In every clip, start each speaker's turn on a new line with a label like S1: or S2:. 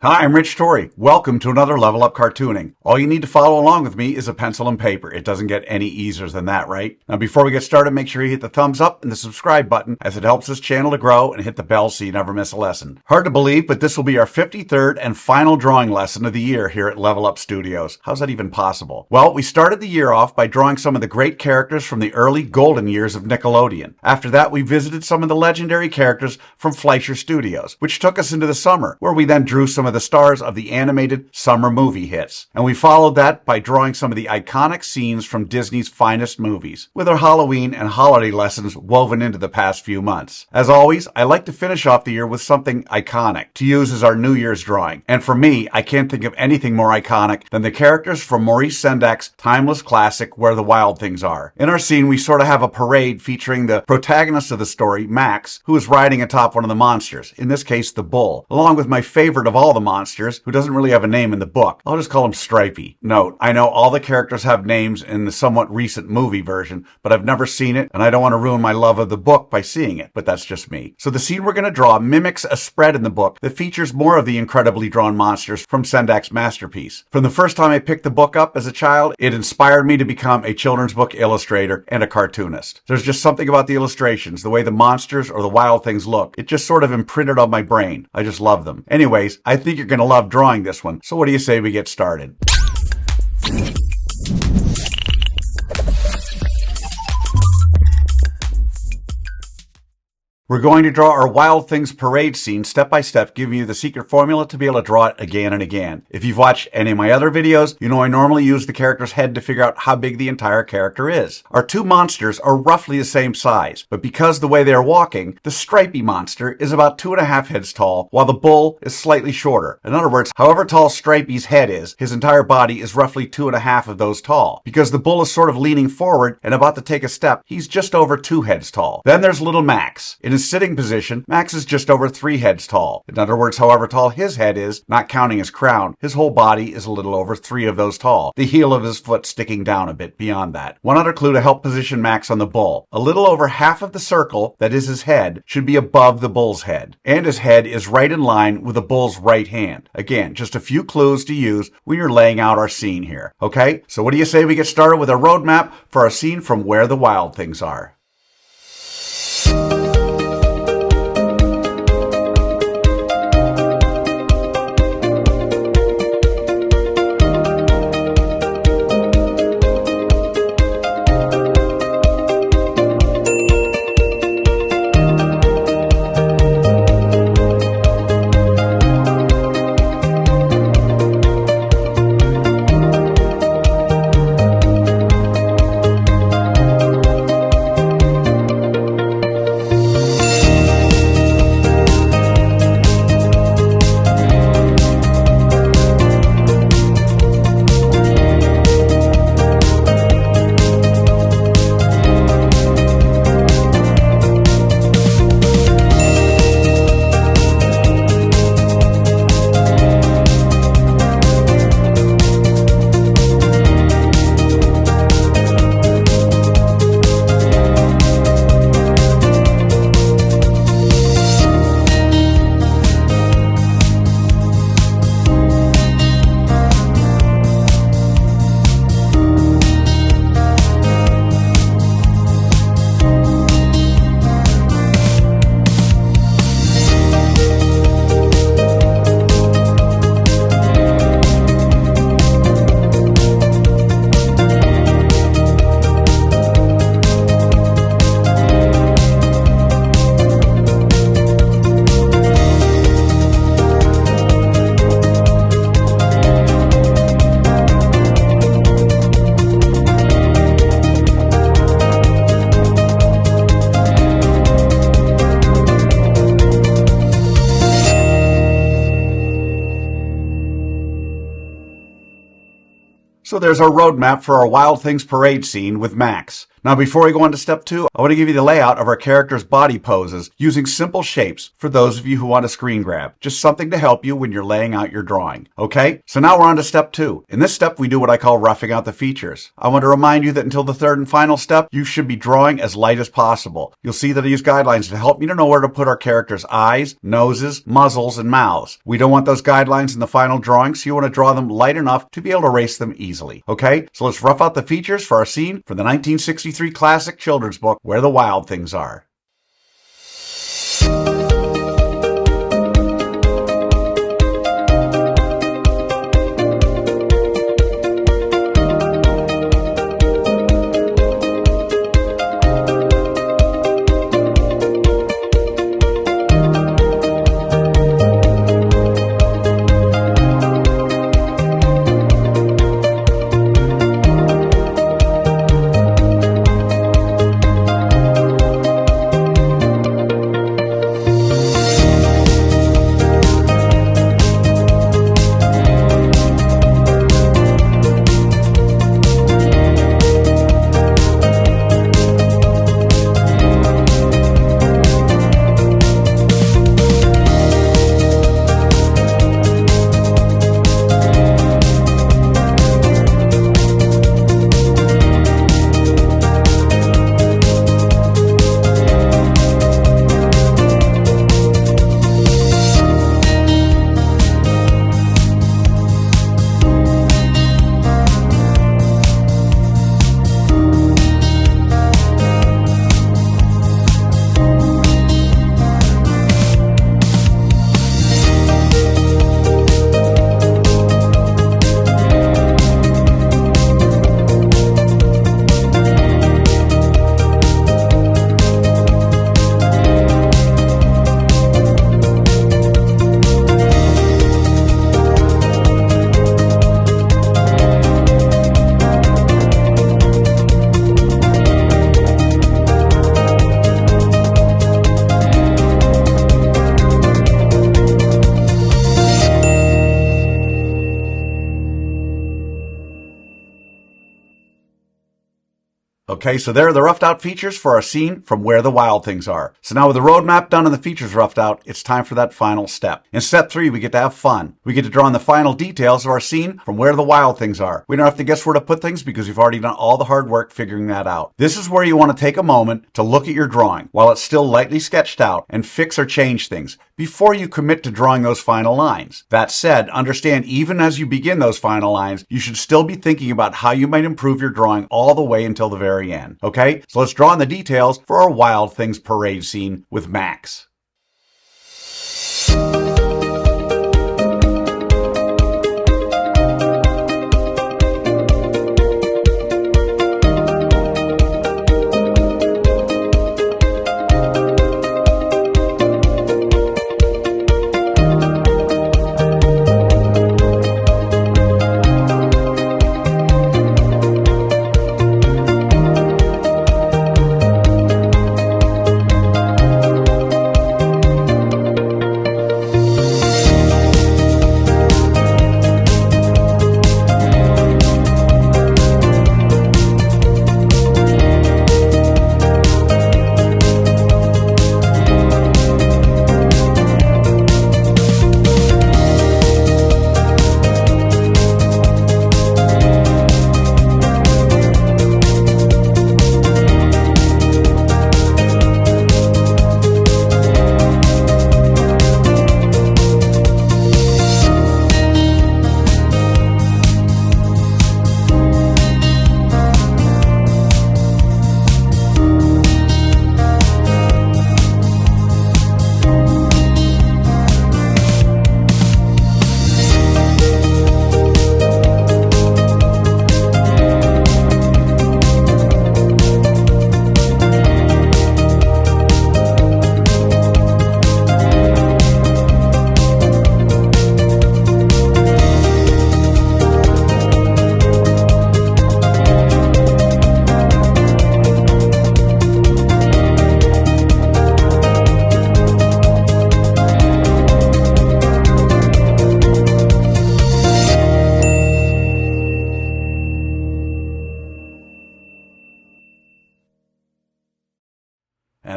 S1: Hi, I'm Rich Torrey. Welcome to another Level Up Cartooning. All you need to follow along with me is a pencil and paper. It doesn't get any easier than that, right? Now, before we get started, make sure you hit the thumbs up and the subscribe button as it helps this channel to grow, and hit the bell so you never miss a lesson. Hard to believe, but this will be our 53rd and final drawing lesson of the year here at Level Up Studios. How's that even possible? Well, we started the year off by drawing some of the great characters from the early golden years of Nickelodeon. After that, we visited some of the legendary characters from Fleischer Studios, which took us into the summer, where we then drew some of the stars of the animated summer movie hits. And we followed that by drawing some of the iconic scenes from Disney's finest movies, with our Halloween and holiday lessons woven into the past few months. As always, I like to finish off the year with something iconic to use as our New Year's drawing. And for me, I can't think of anything more iconic than the characters from Maurice Sendak's timeless classic, Where the Wild Things Are. In our scene, we sort of have a parade featuring the protagonist of the story, Max, who is riding atop one of the monsters, in this case, the bull, along with my favorite of all the monsters, who doesn't really have a name in the book. I'll just call him Stripey. Note, I know all the characters have names in the somewhat recent movie version, but I've never seen it, and I don't want to ruin my love of the book by seeing it, but that's just me. So the scene we're going to draw mimics a spread in the book that features more of the incredibly drawn monsters from Sendak's masterpiece. From the first time I picked the book up as a child, it inspired me to become a children's book illustrator and a cartoonist. There's just something about the illustrations, the way the monsters or the wild things look. It just sort of imprinted on my brain. I just love them. Anyways, I think you're going to love drawing this one. So what do you say we get started? We're going to draw our Wild Things parade scene step by step, giving you the secret formula to be able to draw it again and again. If you've watched any of my other videos, you know I normally use the character's head to figure out how big the entire character is. Our two monsters are roughly the same size, but because the way they are walking, the Stripey monster is about 2.5 heads tall, while the bull is slightly shorter. In other words, however tall Stripey's head is, his entire body is roughly 2.5 of those tall. Because the bull is sort of leaning forward and about to take a step, he's just over 2 heads tall. Then there's little Max. In his sitting position, Max is just over 3 heads tall. In other words, however tall his head is, not counting his crown, his whole body is a little over 3 of those tall, the heel of his foot sticking down a bit beyond that. One other clue to help position Max on the bull. A little over half of the circle, that is his head, should be above the bull's head. And his head is right in line with the bull's right hand. Again, just a few clues to use when you're laying out our scene here. Okay, so what do you say we get started with a roadmap for our scene from Where the Wild Things Are? So there's our roadmap for our Wild Things parade scene with Max. Now, before we go on to step 2, I want to give you the layout of our character's body poses using simple shapes for those of you who want a screen grab. Just something to help you when you're laying out your drawing. Okay? So now we're on to step 2. In this step, we do what I call roughing out the features. I want to remind you that until the third and final step, you should be drawing as light as possible. You'll see that I use guidelines to help me to know where to put our character's eyes, noses, muzzles, and mouths. We don't want those guidelines in the final drawing, so you want to draw them light enough to be able to erase them easily. Okay? So let's rough out the features for our scene from the 1963 classic children's book, Where the Wild Things Are. Okay, so there are the roughed out features for our scene from Where the Wild Things Are. So now with the roadmap done and the features roughed out, it's time for that final step. In step 3, we get to have fun. We get to draw in the final details of our scene from Where the Wild Things Are. We don't have to guess where to put things because we've already done all the hard work figuring that out. This is where you want to take a moment to look at your drawing while it's still lightly sketched out and fix or change things before you commit to drawing those final lines. That said, understand even as you begin those final lines, you should still be thinking about how you might improve your drawing all the way until the very end. Okay, so let's draw in the details for our Wild Things parade scene with Max.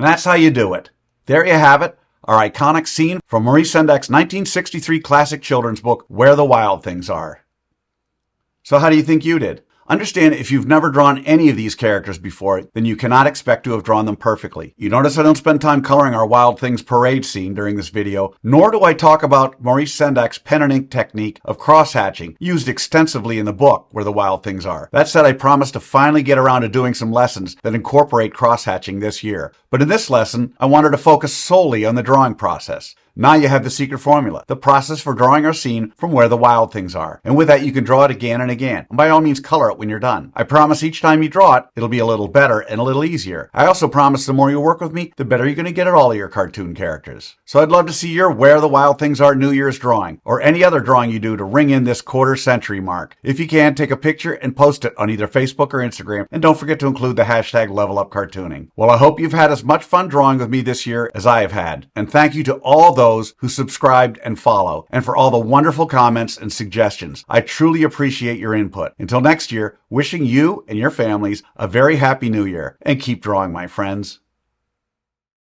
S1: And that's how you do it. There you have it, our iconic scene from Maurice Sendak 1963 classic children's book, Where the Wild Things Are. So how do you think you did? Understand, if you've never drawn any of these characters before, then you cannot expect to have drawn them perfectly. You notice I don't spend time coloring our Wild Things parade scene during this video, nor do I talk about Maurice Sendak's pen and ink technique of cross-hatching, used extensively in the book Where the Wild Things Are. That said, I promise to finally get around to doing some lessons that incorporate cross-hatching this year. But in this lesson, I wanted to focus solely on the drawing process. Now you have the secret formula, the process for drawing our scene from Where the Wild Things Are. And with that, you can draw it again and again. And by all means, color it when you're done. I promise each time you draw it, it'll be a little better and a little easier. I also promise the more you work with me, the better you're going to get at all of your cartoon characters. So I'd love to see your Where the Wild Things Are New Year's drawing, or any other drawing you do to ring in this quarter-century mark. If you can, take a picture and post it on either Facebook or Instagram, and don't forget to include the hashtag #LevelUpCartooning. Well, I hope you've had as much fun drawing with me this year as I have had. And thank you to all those who subscribed and follow, and for all the wonderful comments and suggestions. I truly appreciate your input. Until next year, wishing you and your families a very happy new year, and keep drawing, my friends.